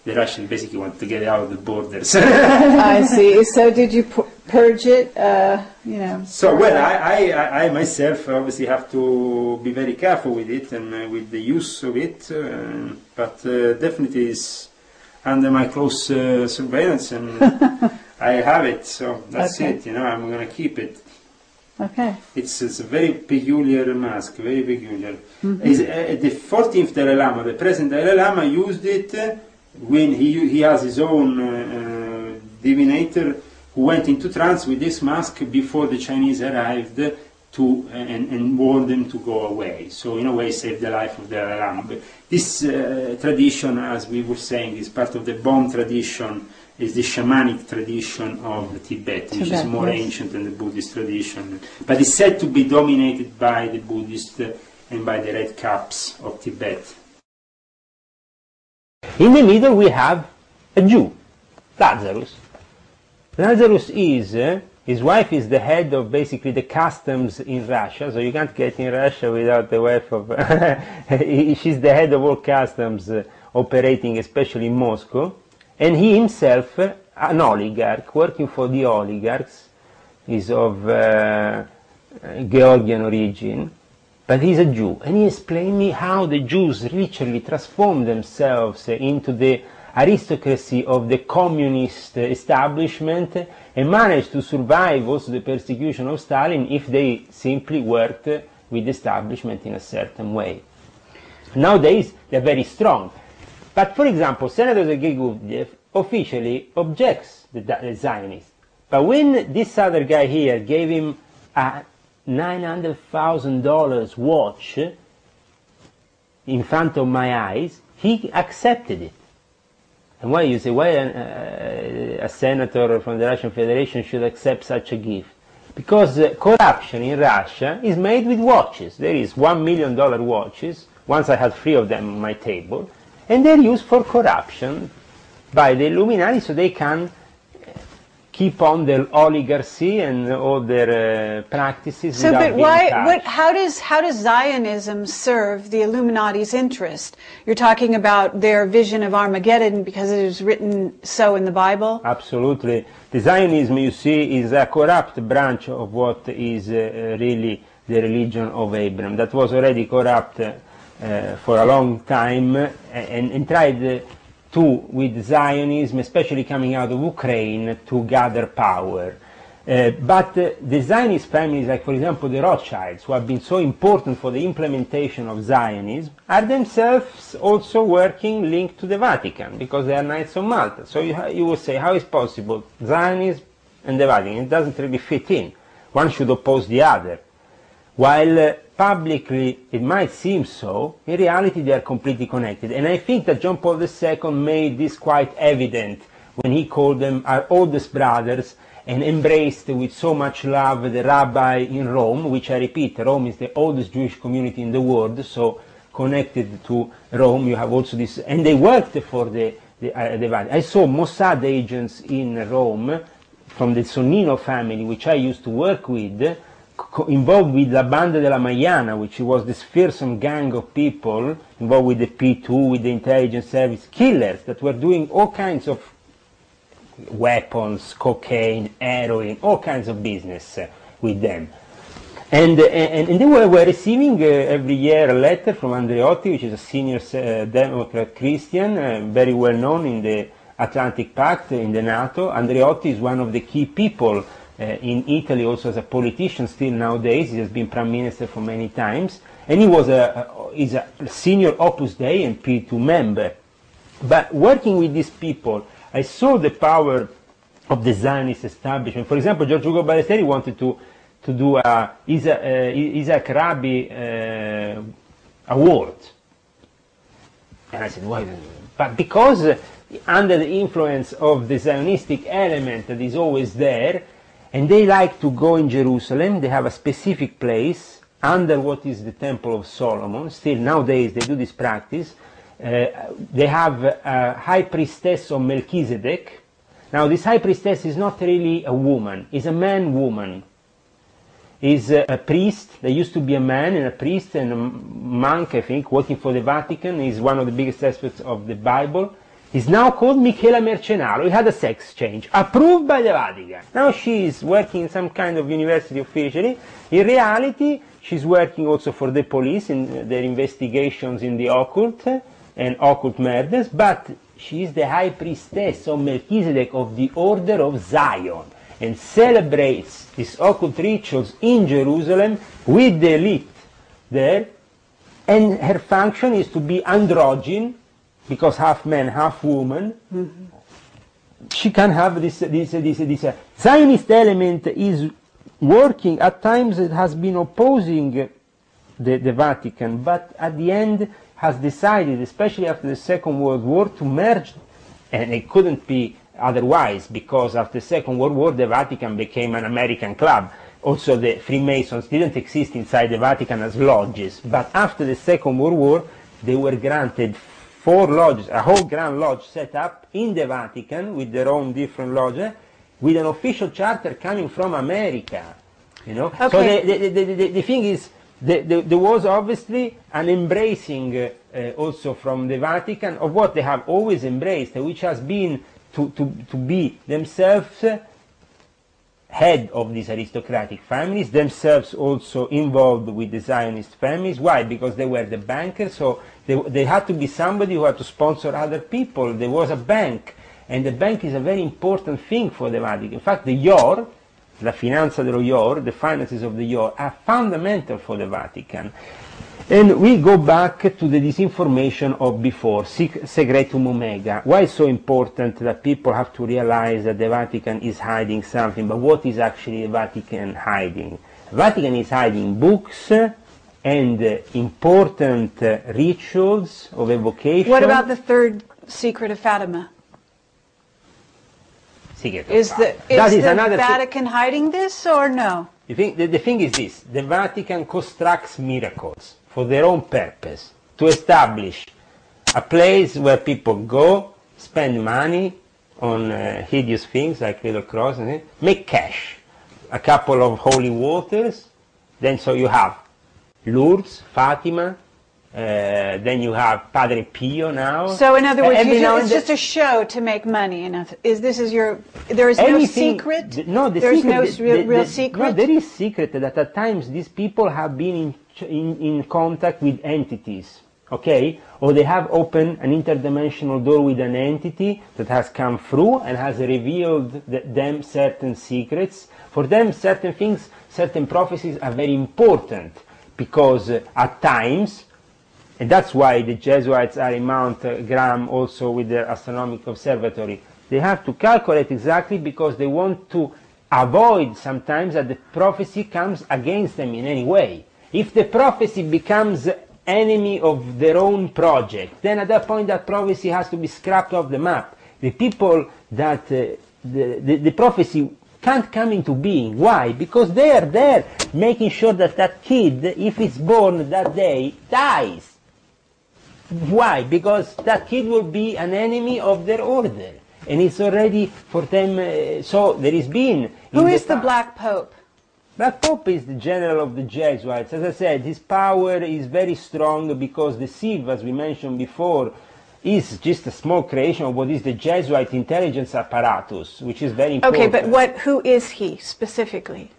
the Russians basically want to get out of the borders. I see. So did you purge it, you know? So, well, I myself obviously have to be very careful with it and with the use of it, but definitely it's under my close surveillance, and I have it, so that's it, you know, I'm going to keep it. Okay. It's a very peculiar mask, very peculiar. The 14th Dalai Lama, the present Dalai Lama, used it when he has his own divinator who went into trance with this mask before the Chinese arrived and warned them to go away. So in a way saved the life of the Dalai Lama. But this tradition, as we were saying, is part of the Bon tradition, is the shamanic tradition of Tibet, which is more ancient than the Buddhist tradition. But it's said to be dominated by the Buddhists and by the Red Caps of Tibet. In the middle we have a Jew, Lazarus. Lazarus is, his wife is the head of basically the customs in Russia, so you can't get in Russia without the wife of... she's the head of all customs operating, especially in Moscow. And he himself, an oligarch, working for the oligarchs, is of Georgian origin, but he's a Jew. And he explained me how the Jews literally transformed themselves into the aristocracy of the communist establishment and managed to survive also the persecution of Stalin if they simply worked with the establishment in a certain way. Nowadays, they're very strong. But, for example, Senator Sergei Gurdjieff officially objects the Zionists. But when this other guy here gave him a $900,000 watch in front of my eyes, he accepted it. And why, you say, why a senator from the Russian Federation should accept such a gift? Because corruption in Russia is made with watches. There is $1 million watches. Once I had 3 of them on my table. And they're used for corruption by the Illuminati so they can keep on their oligarchy and all their practices so, without but being touched. how does Zionism serve the Illuminati's interest? You're talking about their vision of Armageddon because it is written so in the Bible? Absolutely. The Zionism, you see, is a corrupt branch of what is really the religion of Abraham. That was already corrupt for a long time and tried to, with Zionism, especially coming out of Ukraine, to gather power. But the Zionist families, like for example the Rothschilds, who have been so important for the implementation of Zionism, are themselves also working linked to the Vatican, because they are Knights of Malta. So you will say, how is possible Zionism and the Vatican? It doesn't really fit in. One should oppose the other. While publicly it might seem so, in reality they are completely connected. And I think that John Paul II made this quite evident when he called them our oldest brothers and embraced with so much love the rabbi in Rome, which I repeat, Rome is the oldest Jewish community in the world, so connected to Rome you have also this, and they worked for the Vatican. I saw Mossad agents in Rome from the Sonnino family, which I used to work with, involved with La Banda della Maiana, which was this fearsome gang of people involved with the P2, with the intelligence service, killers that were doing all kinds of weapons, cocaine, heroin, all kinds of business with them. And they were receiving every year a letter from Andreotti, which is a senior Democrat Christian, very well known in the Atlantic Pact, in the NATO. Andreotti is one of the key people in Italy, also as a politician still nowadays. He has been Prime Minister for many times, and he was is a senior Opus Dei and P2 member. But working with these people, I saw the power of the Zionist establishment. For example, George Ugo Ballesteri wanted to do a Isaac Rabbi award, and I said, why? But because under the influence of the Zionistic element that is always there, and they like to go in Jerusalem, they have a specific place under what is the Temple of Solomon. Still nowadays they do this practice. They have a high priestess of Melchizedek. Now this high priestess is not really a woman, is a man-woman. Is a priest. There used to be a man and a priest and a monk, I think, working for the Vatican. Is one of the biggest experts of the Bible. is now called Michela Mercenaro. He had a sex change, approved by the Vatican. Now she is working in some kind of university officially. In reality, she's working also for the police in their investigations in the occult and occult murders, but she is the high priestess of Melchizedek of the Order of Zion and celebrates these occult rituals in Jerusalem with the elite there, and her function is to be androgyne, because half man, half woman. Mm-hmm. She can have this Zionist element is working. At times it has been opposing the Vatican, but at the end has decided, especially after the Second World War, to merge, and it couldn't be otherwise, because after the Second World War the Vatican became an American club. Also the Freemasons didn't exist inside the Vatican as lodges, but after the Second World War they were granted 4 lodges, a whole Grand Lodge set up in the Vatican with their own different lodges, with an official charter coming from America. You know? Okay. So the thing is, there was obviously an embracing also from the Vatican of what they have always embraced, which has been to be themselves head of these aristocratic families, themselves also involved with the Zionist families. Why? Because they were the bankers, so they had to be somebody who had to sponsor other people. There was a bank, and the bank is a very important thing for the Vatican. In fact, the IOR, la finanza dello IOR, the finances of the IOR, are fundamental for the Vatican. And we go back to the disinformation of before, Secretum Omega. Why it's so important that people have to realize that the Vatican is hiding something, but what is actually the Vatican hiding? The Vatican is hiding books and important rituals of evocation. What about the third secret of Fatima? Is the Vatican hiding this or no? The thing is this: the Vatican constructs miracles for their own purpose, to establish a place where people go, spend money on hideous things like little crosses, make cash, a couple of holy waters, then so you have Lourdes, Fatima, then you have Padre Pio now. So in other words, it's just a show to make money. There is no secret? No, there's no real secret? No, there is secret that at times these people have been in contact with entities, okay? Or they have opened an interdimensional door with an entity that has come through and has revealed them certain secrets. For them, certain things, certain prophecies are very important, because at times, and that's why the Jesuits are in Mount Graham also with their astronomical observatory, they have to calculate exactly, because they want to avoid sometimes that the prophecy comes against them in any way. If the prophecy becomes enemy of their own project, then at that point that prophecy has to be scrapped off the map. The people that the prophecy can't come into being. Why? Because they are there making sure that that kid, if it's born that day, dies. Why? Because that kid will be an enemy of their order. And it's already for them, so there has been... Who is the Black Pope? Black Pope is the general of the Jesuits. As I said, his power is very strong because the Sieve, as we mentioned before, is just a small creation of what is the Jesuit intelligence apparatus, which is very important. Okay, but who is he specifically?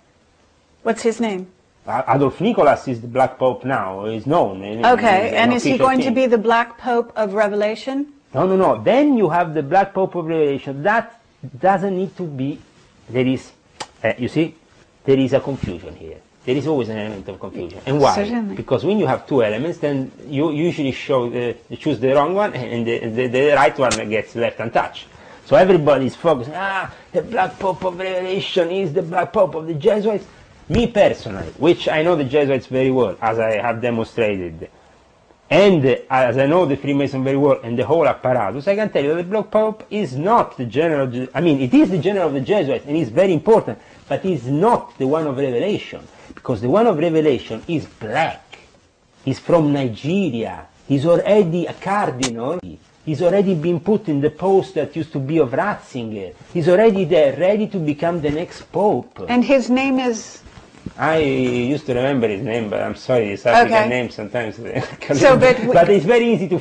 What's his name? Adolf Nicholas is the Black Pope now, is known. Okay, and is he going to be the Black Pope of Revelation? No. Then you have the Black Pope of Revelation. That doesn't need to be. There is, you see, there is a confusion here. There is always an element of confusion. And why? Certainly. Because when you have two elements, then you usually choose the wrong one, and the right one gets left untouched. So everybody is focused, the Black Pope of Revelation is the Black Pope of the Jesuits. Me personally, which I know the Jesuits very well, as I have demonstrated, and as I know the Freemason very well, and the whole apparatus, I can tell you that the Black Pope is not the general, it is the general of the Jesuits, and it's very important, but it's not the one of Revelation, because the one of Revelation is black. He's from Nigeria. He's already a cardinal. He's already been put in the post that used to be of Ratzinger. He's already there, ready to become the next Pope. And his name is? I used to remember his name, but I'm sorry, it's African name sometimes. So, but it's very easy to